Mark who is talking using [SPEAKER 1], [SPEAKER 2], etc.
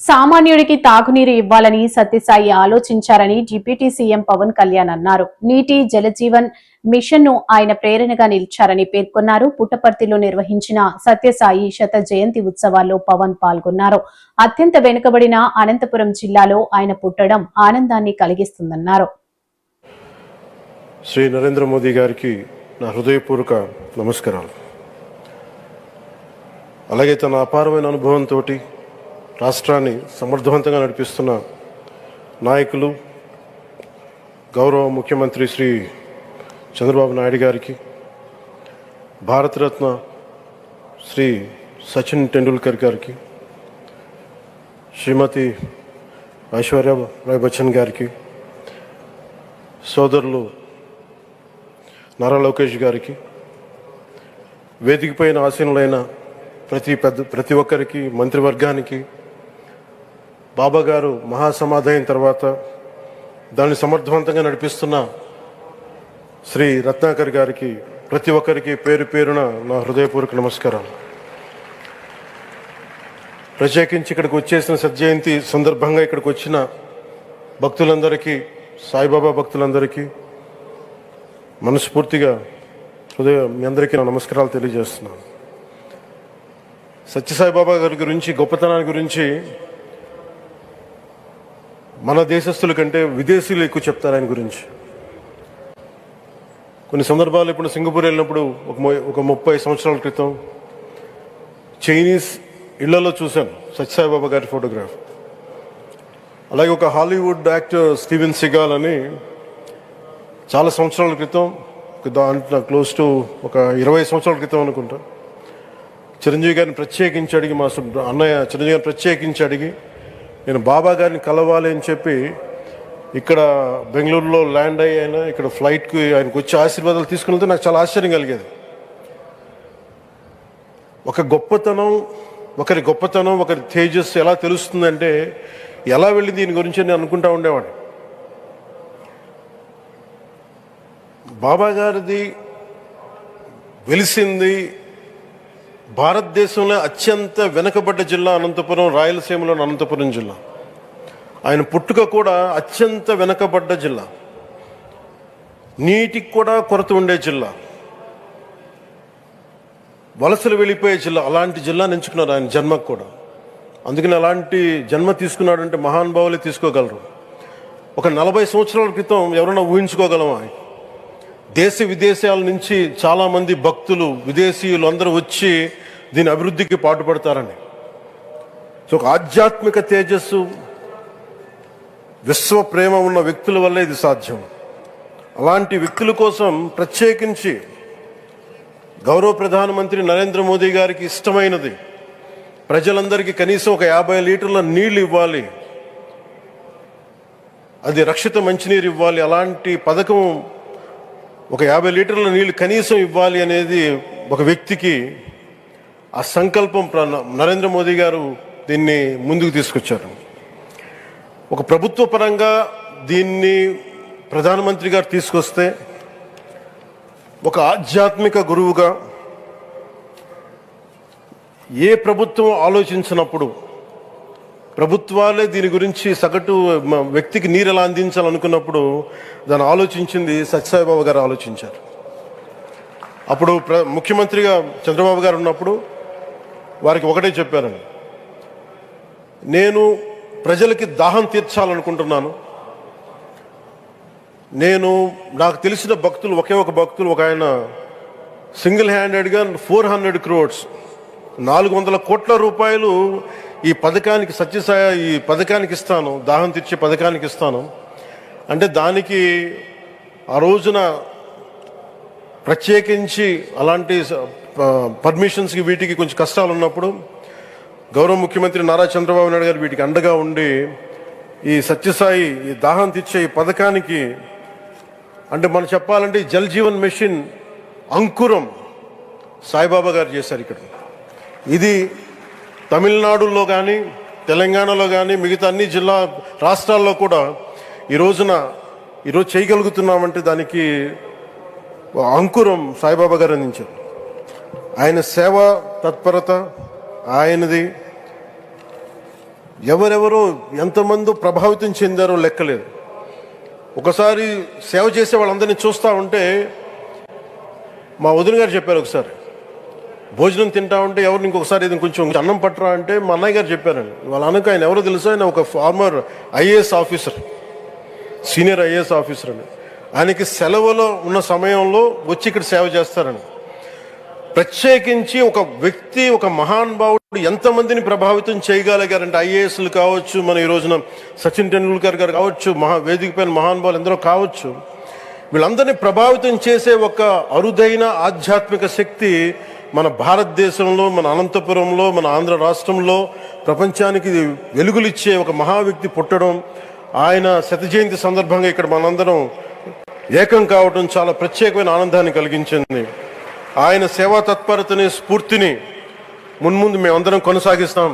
[SPEAKER 1] సామాన్యుడికి తాగునీరు ఇవ్వాలని సత్యసాయి ఆలోచించారని డిప్యూటీ సీఎం పవన్ కళ్యాణ్ అన్నారు. నీటి జలజీవన్ మిషన్ ను ఆయన ప్రేరణగా నిలిచారని పేర్కొన్నారు. పుట్టపర్తిలో నిర్వహించిన సత్యసాయి శత జయంతి ఉత్సవాల్లో పవన్ పాల్గొన్నారు. అత్యంత వెనుకబడిన అనంతపురం జిల్లాలో ఆయన పుట్టడం ఆనందాన్ని కలిగిస్తుందన్నారు.
[SPEAKER 2] శ్రీ నరేంద్ర మోదీ గారికి నా హృదయపూర్వక నమస్కారాలు. అలాగే తన అపారమైన అనుభవంతో రాష్ట్రాన్ని సమర్థవంతంగా నడిపిస్తున్న నాయకులు గౌరవ ముఖ్యమంత్రి శ్రీ చంద్రబాబు నాయుడు గారికి, భారతరత్న శ్రీ సచిన్ టెండూల్కర్ గారికి, శ్రీమతి ఐశ్వర్య రాయ్ బచ్చన్ గారికి, సోదరులు నారా లోకేష్ గారికి, వేదికపైన ఆసీనులైన ప్రతి ఒక్కరికి, మంత్రివర్గానికి, బాబా గారు మహాసమాధి అయిన తర్వాత దాన్ని సమర్థవంతంగా నడిపిస్తున్న శ్రీ రత్నాకర్ గారికి, ప్రతి ఒక్కరికి పేరు పేరున నా హృదయపూర్వక నమస్కారం. ప్రత్యేకించి ఇక్కడికి వచ్చేసిన సత్యజయంతి సందర్భంగా ఇక్కడికి వచ్చిన భక్తులందరికీ, సాయిబాబా భక్తులందరికీ మనస్ఫూర్తిగా మీ అందరికీ నా నమస్కారాలు తెలియజేస్తున్నాను. సత్యసాయిబాబా గారి గురించి, గొప్పతనాన్ని గురించి మన దేశస్తుల కంటే విదేశీయులు ఎక్కువ చెప్తారు ఆయన గురించి. కొన్ని సందర్భాలు ఇప్పుడు సింగపూర్ వెళ్ళినప్పుడు ఒక 30 సంవత్సరాల క్రితం చైనీస్ ఇళ్లలో చూశాను సత్యసాయిబాబా గారి ఫోటోగ్రాఫ్. అలాగే ఒక హాలీవుడ్ యాక్టర్ స్టీవెన్ సిగాల్ అని చాలా సంవత్సరాల క్రితం, క్లోజ్ టు ఒక 20 సంవత్సరాల క్రితం అనుకుంటా, చిరంజీవి గారిని ప్రత్యేకించి అడిగి, మా అన్నయ్య చిరంజీవి గారిని ప్రత్యేకించి అడిగి నేను బాబా గారిని కలవాలి అని చెప్పి ఇక్కడ బెంగళూరులో ల్యాండ్ అయినా ఇక్కడ ఫ్లైట్కి ఆయనకు వచ్చి ఆశీర్వాదాలు తీసుకుని వెళ్తే నాకు చాలా ఆశ్చర్యం కలిగేది. ఒకరి గొప్పతనం, ఒకరి తేజస్సు ఎలా తెలుస్తుందంటే ఎలా వెళ్ళి దీని గురించి నేను అనుకుంటా ఉండేవాడిని. బాబా గారిది వెలిసింది భారతదేశంలో అత్యంత వెనుకబడ్డ జిల్లా అనంతపురం, రాయలసీమలోని అనంతపురం జిల్లా. ఆయన పుట్టుక కూడా అత్యంత వెనుకబడ్డ జిల్లా, నీటికి కూడా కొరత ఉండే జిల్లా, వలసలు వెళ్ళిపోయే జిల్లా. అలాంటి జిల్లాని ఎంచుకున్నారు ఆయన జన్మకు కూడా. అందుకని అలాంటి జన్మ తీసుకున్నాడంటే మహానుభావులే తీసుకోగలరు. ఒక 40 సంవత్సరాల క్రితం ఎవరైనా ఊహించుకోగలమా? దేశ విదేశాల నుంచి చాలామంది భక్తులు, విదేశీయులు అందరూ వచ్చి దీని అభివృద్ధికి పాటుపడతారని. సో ఒక ఆధ్యాత్మిక తేజస్సు, విశ్వ ప్రేమ ఉన్న వ్యక్తుల వల్లే ఇది సాధ్యం. అలాంటి వ్యక్తుల కోసం ప్రత్యేకించి గౌరవ ప్రధానమంత్రి నరేంద్ర మోదీ గారికి ఇష్టమైనది ప్రజలందరికీ కనీసం ఒక 50 లీటర్ల నీళ్లు ఇవ్వాలి, అది రక్షిత మంచినీరు ఇవ్వాలి. అలాంటి పథకం, ఒక 50 లీటర్ల నీళ్లు కనీసం ఇవ్వాలి అనేది ఒక వ్యక్తికి ఆ సంకల్పం నరేంద్ర మోదీ గారు దీన్ని ముందుకు తీసుకొచ్చారు. ఒక ప్రభుత్వ పరంగా దీన్ని ప్రధానమంత్రి గారు తీసుకొస్తే, ఒక ఆధ్యాత్మిక గురువుగా ఏ ప్రభుత్వం ఆలోచించినప్పుడు, ప్రభుత్వాలే దీని గురించి సగటు వ్యక్తికి నీరు ఎలా అందించాలనుకున్నప్పుడు దాన్ని ఆలోచించింది సత్యసాయిబాబా గారు ఆలోచించారు. అప్పుడు ముఖ్యమంత్రిగా చంద్రబాబు గారు ఉన్నప్పుడు వారికి ఒకటే చెప్పారండి, నేను ప్రజలకి దాహం తీర్చాలనుకుంటున్నాను. నాకు తెలిసిన భక్తులు, ఒక భక్తులు, ఒక ఆయన సింగిల్ హ్యాండెడ్గా 400 crores 400 కోట్ల రూపాయలు ఈ పథకానికి, ఈ పథకానికి ఇస్తాను, దాహం తీర్చే పథకానికి ఇస్తాను అంటే, దానికి ఆ రోజున ప్రత్యేకించి అలాంటి పర్మిషన్స్కి వీటికి కొంచెం కష్టాలు ఉన్నప్పుడు గౌరవ ముఖ్యమంత్రి నారా చంద్రబాబు నాయుడు గారు వీటికి అండగా ఉండి ఈ సత్యసాయి, ఈ దాహం తీర్చే ఈ పథకానికి, అంటే మనం చెప్పాలంటే జల్ జీవన్ మిషన్ అంకురం సాయిబాబా గారు చేశారు ఇక్కడ. ఇది తమిళనాడులో కానీ, తెలంగాణలో కానీ, మిగతా అన్ని రాష్ట్రాల్లో కూడా ఈరోజు చేయగలుగుతున్నామంటే దానికి అంకురం సాయిబాబా గారు అందించారు. ఆయన సేవ తత్పరత, ఆయనది ఎవరెవరో ఎంతమంది ప్రభావితం చెందారో లెక్కలేదు. ఒకసారి సేవ చేసే వాళ్ళందరినీ చూస్తూ ఉంటే మా వదిన గారు చెప్పారు, ఒకసారి భోజనం తింటా ఉంటే ఎవరిని ఇంకొకసారి ఇది కొంచెం అన్నం పట్టరా అంటే మా అన్నయ్య గారు చెప్పారండి. వాళ్ళ అన్నకు ఆయన ఎవరో తెలుసు, ఆయన ఒక farmer IAS officer, senior IAS officer అని. ఆయనకి సెలవులో ఉన్న సమయంలో వచ్చి ఇక్కడ సేవ చేస్తారని. ప్రత్యేకించి ఒక వ్యక్తి, ఒక మహానుభావుడు ఎంతమందిని ప్రభావితం చేయగలిగారంటే, ఐఏఎస్లు కావచ్చు, మన ఈ రోజున సచిన్ టెండూల్కర్ గారు కావచ్చు, వేదిక పైన మహానుభావులు ఎందరో కావచ్చు, వీళ్ళందరినీ ప్రభావితం చేసే ఒక అరుదైన ఆధ్యాత్మిక శక్తి మన భారతదేశంలో, మన అనంతపురంలో, మన ఆంధ్ర రాష్ట్రంలో ప్రపంచానికి వెలుగులిచ్చే ఒక మహా వ్యక్తి పుట్టడం, ఆయన శత జయంతి సందర్భంగా ఇక్కడ మనందరం ఏకం కావడం చాలా ప్రత్యేకమైన ఆనందాన్ని కలిగించింది. ఆయన సేవా తత్పరతని, స్ఫూర్తిని మున్ముందు మేమందరం కొనసాగిస్తాం.